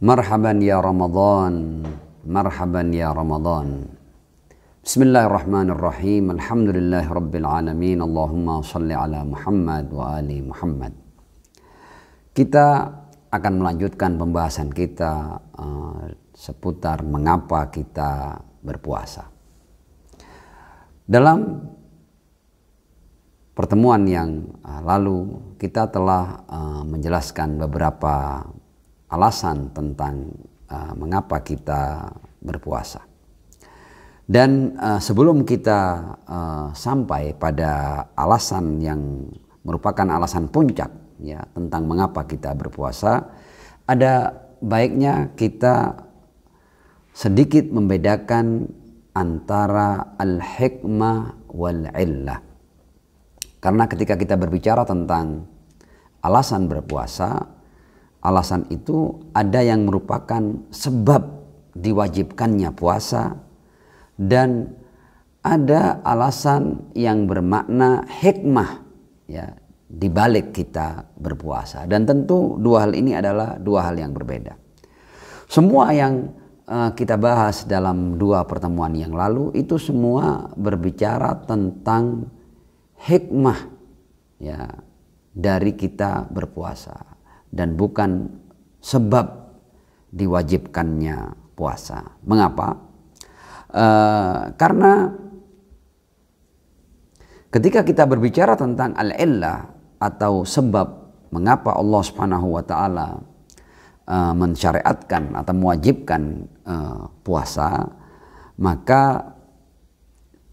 Marhaban ya Ramadan, marhaban ya Ramadan. Bismillahirrahmanirrahim. Alhamdulillahi rabbil alamin. Allahumma salli ala Muhammad wa ali Muhammad. Kita akan melanjutkan pembahasan kita seputar mengapa kita berpuasa. Dalam pertemuan yang lalu kita telah menjelaskan beberapa alasan tentang mengapa kita berpuasa. Dan sebelum kita sampai pada alasan yang merupakan alasan puncak ya tentang mengapa kita berpuasa, ada baiknya kita sedikit membedakan antara al-hikmah wal illah. Karena ketika kita berbicara tentang alasan berpuasa, alasan itu ada yang merupakan sebab diwajibkannya puasa dan ada alasan yang bermakna hikmah ya di balik kita berpuasa. Dan tentu dua hal ini adalah dua hal yang berbeda. Semua yang kita bahas dalam dua pertemuan yang lalu itu semua berbicara tentang hikmah ya dari kita berpuasa dan bukan sebab diwajibkannya puasa. Mengapa? Karena ketika kita berbicara tentang al-illah atau sebab mengapa Allah Subhanahu wa taala mensyariatkan atau mewajibkan puasa, maka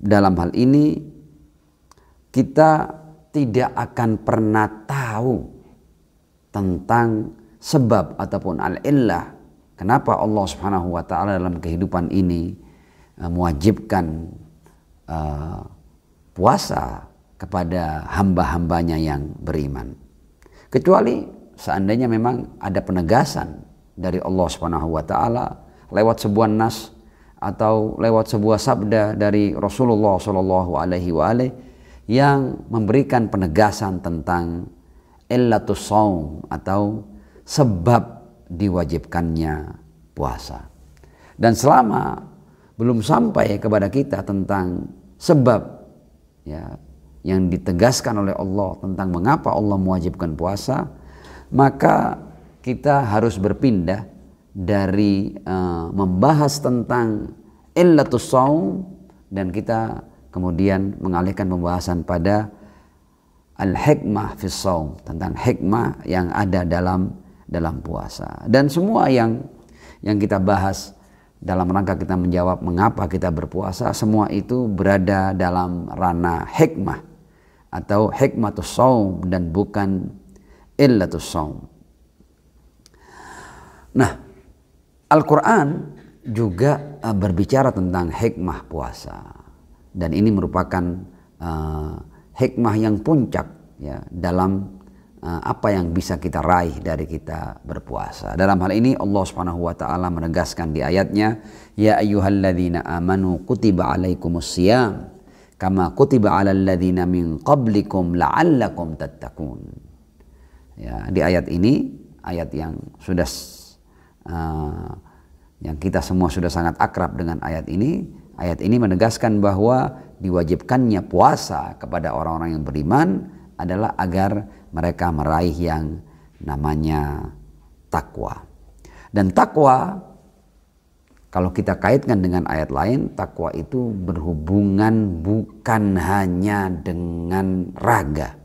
dalam hal ini kita tidak akan pernah tahu tentang sebab ataupun al-illah kenapa Allah Subhanahu wa taala dalam kehidupan ini mewajibkan puasa kepada hamba-hambanya yang beriman. Kecuali seandainya memang ada penegasan dari Allah Subhanahu wa taala lewat sebuah nas atau lewat sebuah sabda dari Rasulullah sallallahu alaihi wa alihi yang memberikan penegasan tentang illatus shaum atau sebab diwajibkannya puasa. Dan selama belum sampai kepada kita tentang sebab ya yang ditegaskan oleh Allah tentang mengapa Allah mewajibkan puasa, maka kita harus berpindah dari membahas tentang illatus shaum dan kita kemudian mengalihkan pembahasan pada al-hikmah fis shaum, tentang hikmah yang ada dalam puasa. Dan semua yang kita bahas dalam rangka kita menjawab mengapa kita berpuasa, semua itu berada dalam ranah hikmah atau hikmatus shaum dan bukan illatus shaum. Nah, Al-Quran juga berbicara tentang hikmah puasa. Dan ini merupakan hikmah yang puncak ya dalam apa yang bisa kita raih dari kita berpuasa. Dalam hal ini Allah Subhanahu wa taala menegaskan di ayatnya, ya ayyuhalladzina amanu kutiba alaikumusiyam kama kutiba alal ladzina min qablikum la'allakum tattaqun. Ya, di ayat ini, ayat yang sudah yang kita semua sudah sangat akrab dengan ayat ini. Ayat ini menegaskan bahwa diwajibkannya puasa kepada orang-orang yang beriman adalah agar mereka meraih yang namanya takwa. Dan takwa, kalau kita kaitkan dengan ayat lain, takwa itu berhubungan bukan hanya dengan raga,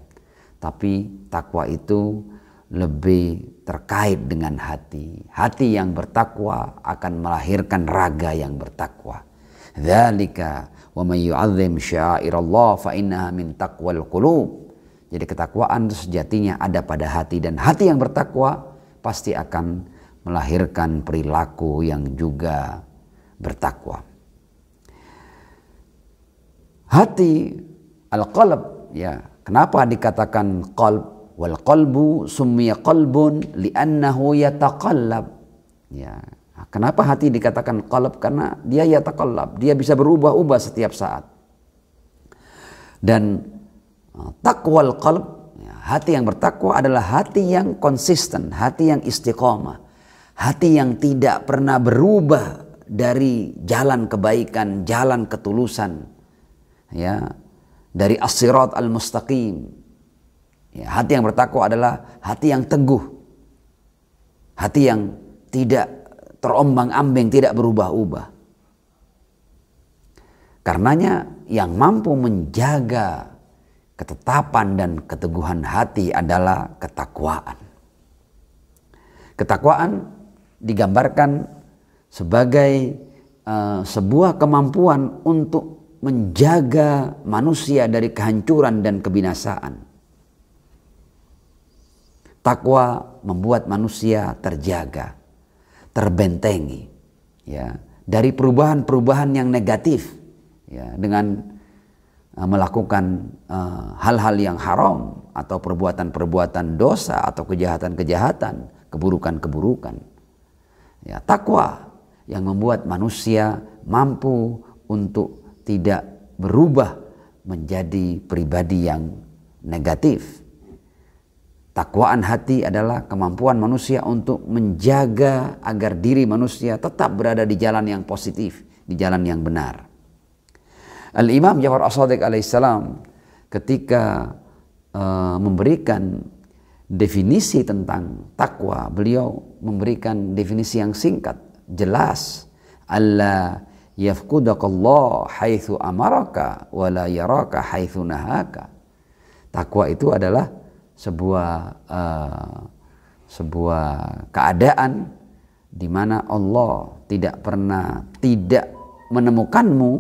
tapi takwa itu lebih terkait dengan hati. Hati yang bertakwa akan melahirkan raga yang bertakwa. Dzalika wa may yu'azzim sya'airallah fa innaha min taqwal qulub. Jadi ketakwaan itu sejatinya ada pada hati, dan hati yang bertakwa pasti akan melahirkan perilaku yang juga bertakwa. Hati al-qalb ya, kenapa dikatakan qalb? Wal qalbu summiya qalbun li'annahu yataqallab. Ya, kenapa hati dikatakan qalb? Karena dia yataqallab, dia bisa berubah-ubah setiap saat. Dan taqwal qalb, hati yang bertakwa adalah hati yang konsisten, hati yang istiqomah, hati yang tidak pernah berubah dari jalan kebaikan, jalan ketulusan, ya, dari as-sirat al-mustaqim. Ya, hati yang bertakwa adalah hati yang teguh, hati yang tidak terombang-ambing, tidak berubah-ubah. Karenanya yang mampu menjaga ketetapan dan keteguhan hati adalah ketakwaan. Ketakwaan digambarkan sebagai sebuah kemampuan untuk menjaga manusia dari kehancuran dan kebinasaan. Takwa membuat manusia terjaga, terbentengi, ya, dari perubahan-perubahan yang negatif, ya, dengan melakukan hal-hal yang haram atau perbuatan-perbuatan dosa atau kejahatan-kejahatan, keburukan-keburukan. Ya, takwa yang membuat manusia mampu untuk tidak berubah menjadi pribadi yang negatif. Takwaan hati adalah kemampuan manusia untuk menjaga agar diri manusia tetap berada di jalan yang positif, di jalan yang benar. Al-Imam Ja'far As-Shadiq alaihissalam ketika memberikan definisi tentang takwa, beliau memberikan definisi yang singkat, jelas. Alla yafkudakallah haitsu amaraka wa la yaraka haitsu nahaka. Takwa itu adalah sebuah keadaan di mana Allah tidak pernah tidak menemukanmu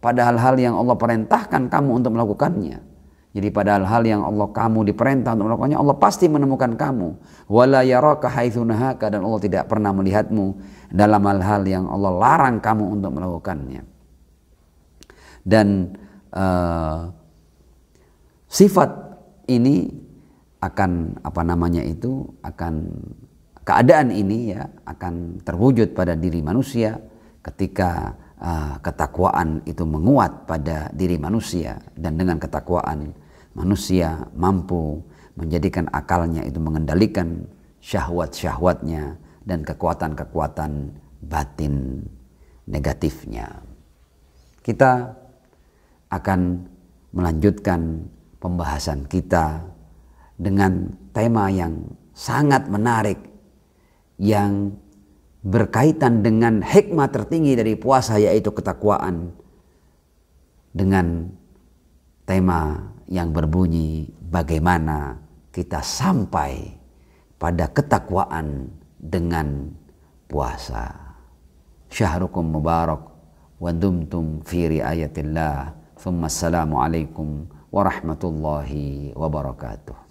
pada hal-hal yang Allah perintahkan kamu untuk melakukannya. Jadi pada hal-hal yang kamu diperintah untuk melakukannya, Allah pasti menemukan kamu. Wala yaraka haitsu nahaka, dan Allah tidak pernah melihatmu dalam hal-hal yang Allah larang kamu untuk melakukannya. Dan sifat ini akan keadaan ini ya akan terwujud pada diri manusia ketika ketakwaan itu menguat pada diri manusia, dan dengan ketakwaan manusia mampu menjadikan akalnya itu mengendalikan syahwat-syahwatnya dan kekuatan-kekuatan batin negatifnya. Kita akan melanjutkan pembahasan kita dengan tema yang sangat menarik yang berkaitan dengan hikmah tertinggi dari puasa, yaitu ketakwaan, dengan tema yang berbunyi bagaimana kita sampai pada ketakwaan dengan puasa. Syahrukum mubarak wa dumtum fi riayatillah. Thumma assalamu alaikum warahmatullahi wabarakatuh.